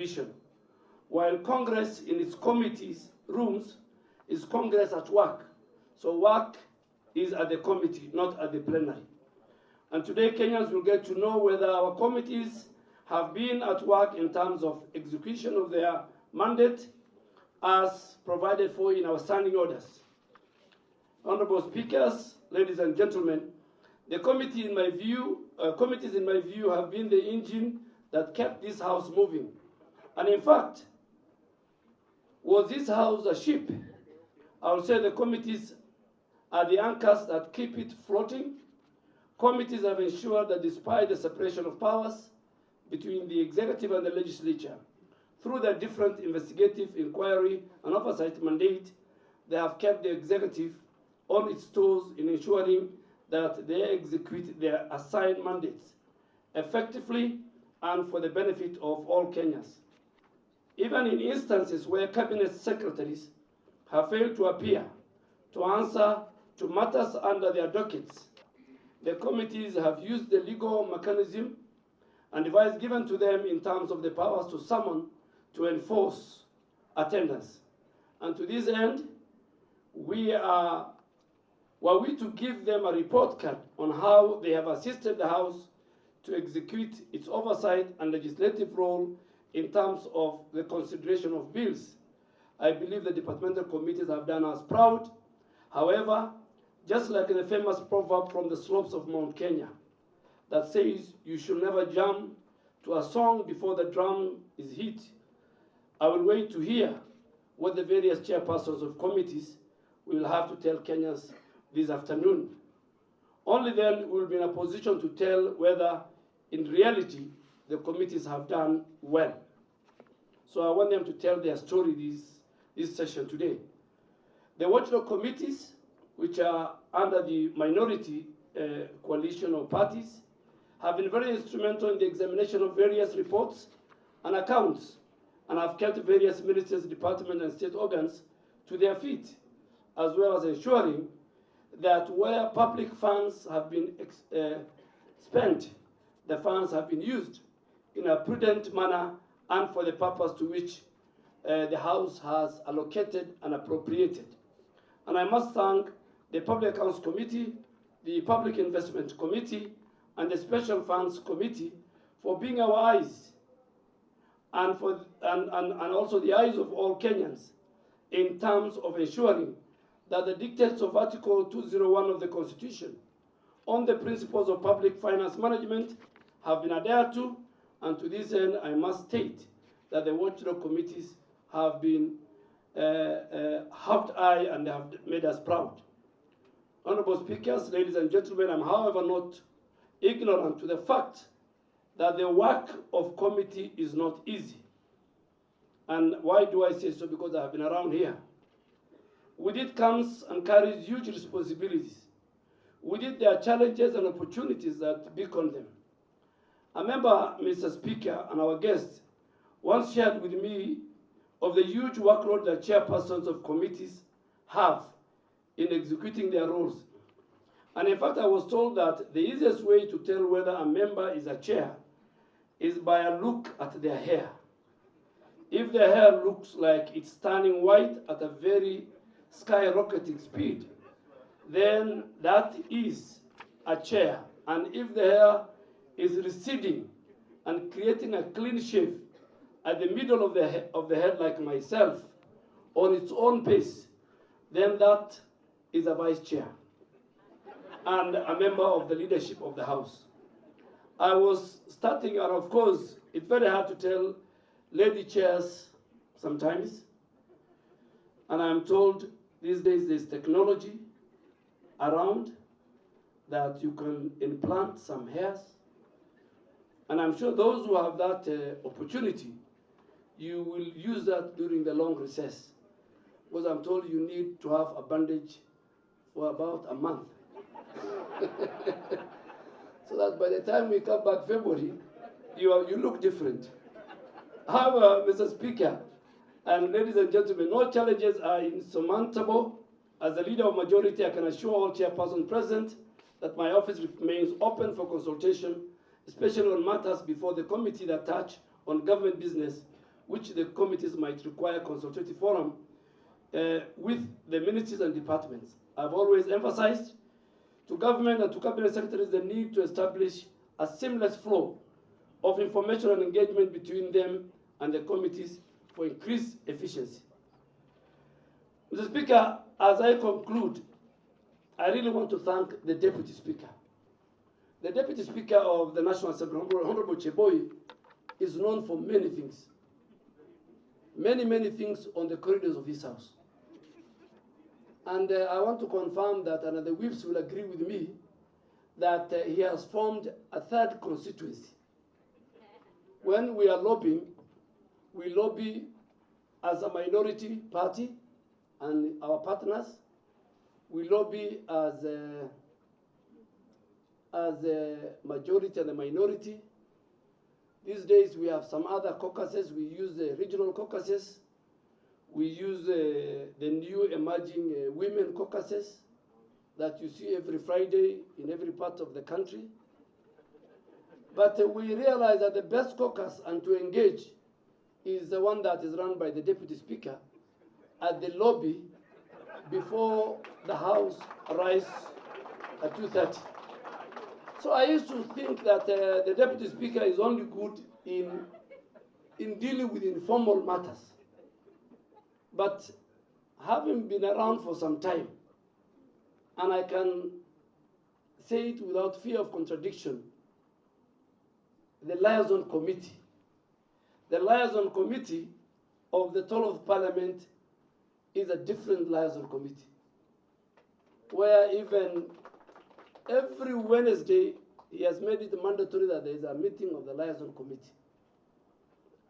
division, while Congress in its committees rooms is Congress at work. So work is at the committee, not at the plenary. And today Kenyans will get to know whether our committees have been at work in terms of execution of their mandate as provided for in our standing orders. Honorable Speakers, ladies and gentlemen, the committees in my view have been the engine that kept this house moving. And in fact, was this house a ship? I would say the committees are the anchors that keep it floating. Committees have ensured that despite the separation of powers between the executive and the legislature, through their different investigative, inquiry, and oversight mandate, they have kept the executive on its toes in ensuring that they execute their assigned mandates effectively and for the benefit of all Kenyans. Even in instances where cabinet secretaries have failed to appear to answer to matters under their dockets, the committees have used the legal mechanism and device given to them in terms of the powers to summon to enforce attendance. And to this end, were we to give them a report card on how they have assisted the House to execute its oversight and legislative role in terms of the consideration of bills, I believe the departmental committees have done us proud. However, just like the famous proverb from the slopes of Mount Kenya that says you should never jump to a song before the drum is hit, I will wait to hear what the various chairpersons of committees will have to tell Kenyans this afternoon. Only then we will be in a position to tell whether, in reality, the committees have done well. So I want them to tell their story this session today. The watchdog committees, which are under the minority coalition of parties, have been very instrumental in the examination of various reports and accounts, and have kept various ministers, departments, and state organs to their feet, as well as ensuring that where public funds have been spent, the funds have been used in a prudent manner and for the purpose to which the House has allocated and appropriated. And I must thank the Public Accounts Committee, the Public Investment Committee, and the Special Funds Committee for being our eyes and also the eyes of all Kenyans in terms of ensuring that the dictates of Article 201 of the Constitution on the principles of public finance management have been adhered to, and to this end, I must state that the watchdog committees have been helped eye and have made us proud. Honorable Speakers, ladies and gentlemen, I'm however not ignorant to the fact that the work of committee is not easy. And why do I say so? Because I have been around here. With it comes and carries huge responsibilities. With it, there are challenges and opportunities that beckon them. I remember, Mr. Speaker, and our guests once shared with me of the huge workload that chairpersons of committees have in executing their roles. And in fact, I was told that the easiest way to tell whether a member is a chair is by a look at their hair. If their hair looks like it's turning white at a very skyrocketing speed, then that is a chair. And if the hair is receding and creating a clean shave at the middle of the head like myself on its own pace, then that is a vice chair and a member of the leadership of the House. I was starting, and of course, it's very hard to tell lady chairs sometimes. And I'm told these days there's technology around that you can implant some hairs. And I'm sure those who have that opportunity, you will use that during the long recess. Because I'm told you need to have a bandage for about a month. So that by the time we come back February, you look different. However, Mr. Speaker, and ladies and gentlemen, no challenges are insurmountable. As the leader of majority, I can assure all chairpersons present that my office remains open for consultation, especially on matters before the committee that touch on government business, which the committees might require consultative forum with the ministries and departments. I've always emphasized to government and to cabinet secretaries the need to establish a seamless flow of information and engagement between them and the committees for increased efficiency. Mr. Speaker, as I conclude, I really want to thank the Deputy Speaker. The Deputy Speaker of the National Assembly, Honorable Cheboy, is known for many things. Many things on the corridors of his house. And I want to confirm that, and the whips will agree with me, that he has formed a third constituency. When we are lobbying, we lobby as a minority party and our partners. We lobby as a majority and a minority. These days we have some other caucuses. We use the regional caucuses. We use the new emerging women caucuses that you see every Friday in every part of the country. But we realize that the best caucus and to engage is the one that is run by the Deputy Speaker at the lobby before the House arrives at 2:30. So I used to think that the Deputy Speaker is only good in dealing with informal matters. But having been around for some time, and I can say it without fear of contradiction, the Liaison Committee of the 12th Parliament is a different Liaison Committee, where even every Wednesday he has made it mandatory that there is a meeting of the Liaison Committee.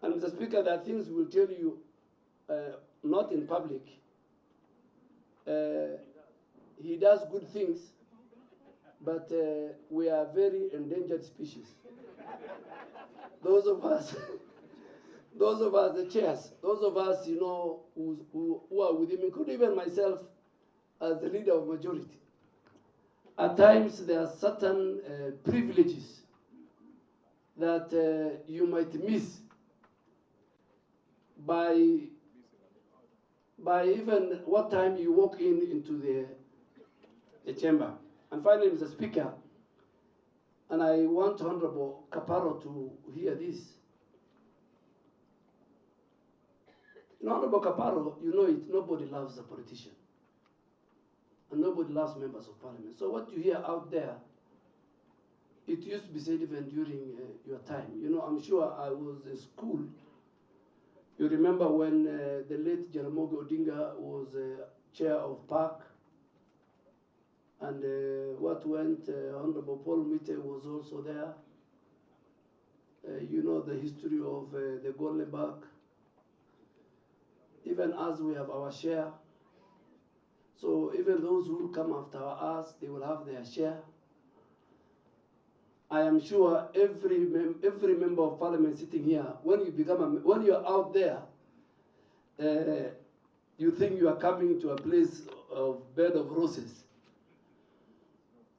And Mr. Speaker, there are things we will tell you not in public. He does good things, but we are very endangered species. Those of us, the chairs, those of us, you know, who are with him, including even myself as the leader of majority. At times there are certain privileges that you might miss by even what time you walk into the chamber. And finally, Mr. Speaker, and I want Honorable Kaparo to hear this. Honorable Kaparo, you know it, nobody loves a politician. And nobody loves members of parliament. So what you hear out there, it used to be said even during your time. You know, I'm sure I was in school. You remember when the late Jaramogi Odinga was chair of PAC, and what went, Honorable Paul Mite was also there. You know the history of the Goldenberg. Even as we have our share. So even those who come after us, they will have their share. I am sure every member of parliament sitting here, when you are out there, you think you are coming to a place of bed of roses.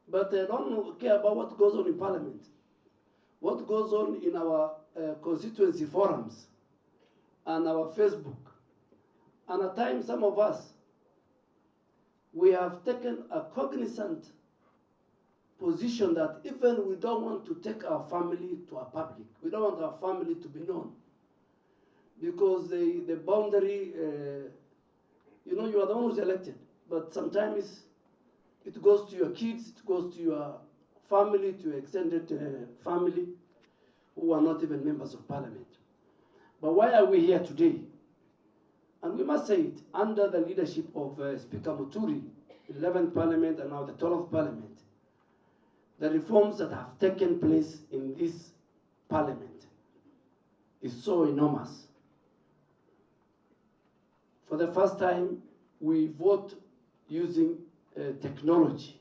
But don't care about what goes on in parliament, what goes on in our constituency forums and our Facebook. And at times, some of us, we have taken a cognizant position that even we don't want to take our family to a public. We don't want our family to be known. Because the boundary, you know, you are the one who's elected. But sometimes it goes to your kids, it goes to your family, to your extended family, who are not even members of parliament. But why are we here today? And we must say it, under the leadership of Speaker Muturi, 11th Parliament and now the 12th Parliament, the reforms that have taken place in this Parliament is so enormous. For the first time, we vote using technology.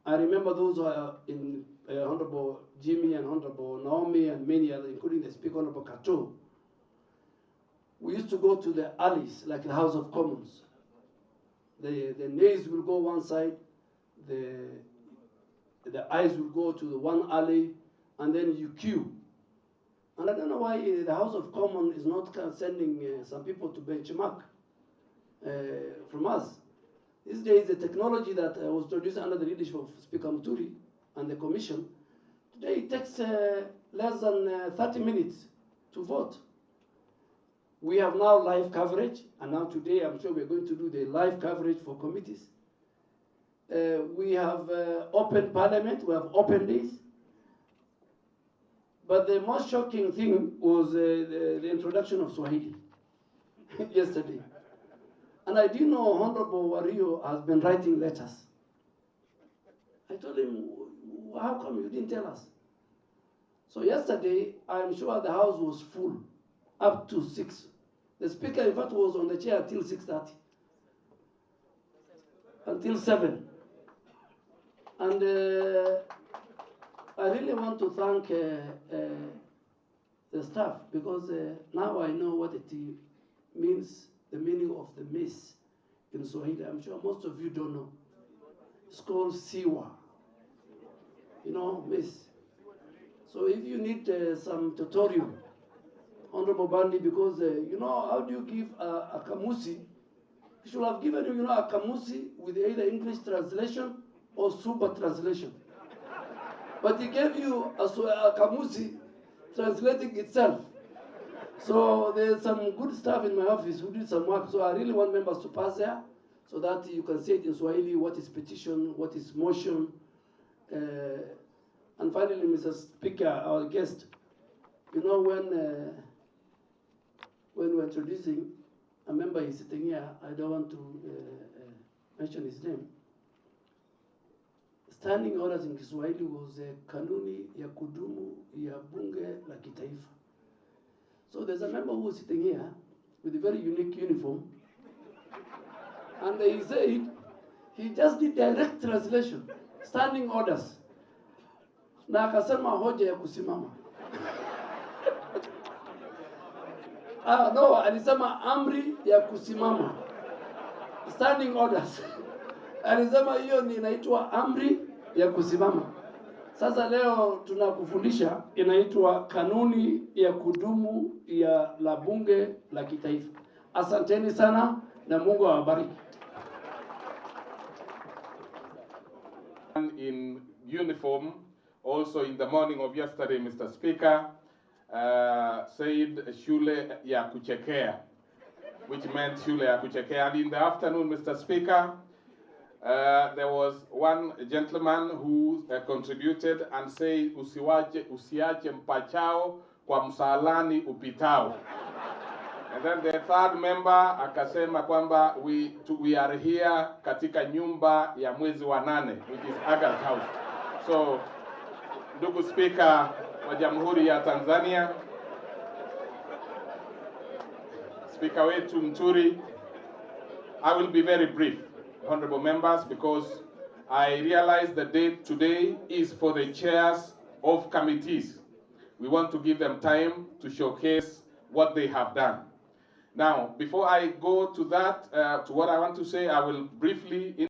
I remember those who are in Honorable Jimmy and Honorable Naomi and many others, including the Speaker, Honorable Kato. We used to go to the alleys, like the House of Commons. The nays will go one side, the eyes will go to the one alley, and then you queue. And I don't know why the House of Commons is not sending some people to benchmark from us. These days, the technology that was introduced under the leadership of Speaker Muturi and the Commission, today it takes less than 30 minutes to vote. We have now live coverage, and now today I'm sure we're going to do the live coverage for committees. We have open parliament, we have open days. But the most shocking thing was the introduction of Swahili yesterday. And I do know Honorable Wario has been writing letters. I told him, how come you didn't tell us? So yesterday, I'm sure the house was full up to 6. The speaker, in fact, was on the chair until 6:30, until 7. And I really want to thank the staff, because now I know what it means, the meaning of the maize in Swahili. I'm sure most of you don't know. It's called siwa. You know, maize. So if you need some tutorial, Honorable Bandi, because you know, how do you give a kamusi? He should have given you, a kamusi with either English translation or super translation. But he gave you a kamusi translating itself. So there's some good staff in my office who did some work. So I really want members to pass there so that you can say it in Swahili, what is petition, what is motion. And finally, Mr. Speaker, our guest, you know, when we're introducing a member is sitting here, I don't want to mention his name. Standing orders in Kiswahili was kanuni ya kudumu ya bunge la kitaifa. So there's a member who is sitting here with a very unique uniform. And he said, he just did direct translation, standing orders. Na akasema hoja ya kusimama. No, alisema amri ya kusimama. Standing orders. Alisema hiyo ni inaitwa amri ya kusimama. Sasa leo tunakufundisha inaitwa kanuni ya kudumu ya la bunge la kitaifa. Asanteni sana na Mungu awabariki. In uniform, also in the morning of yesterday, Mr. Speaker, said shule ya kuchekea, which meant shule ya kuchekea. And in the afternoon, Mr. Speaker, there was one gentleman who contributed and said, usiache mpachao kwa msalani upitao. And then the third member akasema kwamba we are here katika nyumba ya mwezi wa 8, which is August House. So, ndugu Speaker wa Jamhuri ya Tanzania, Speaker wetu Muturi, I will be very brief, honorable members, because I realize the date today is for the chairs of committees. We want to give them time to showcase what they have done. Now, before I go to that, to what I want to say, I will briefly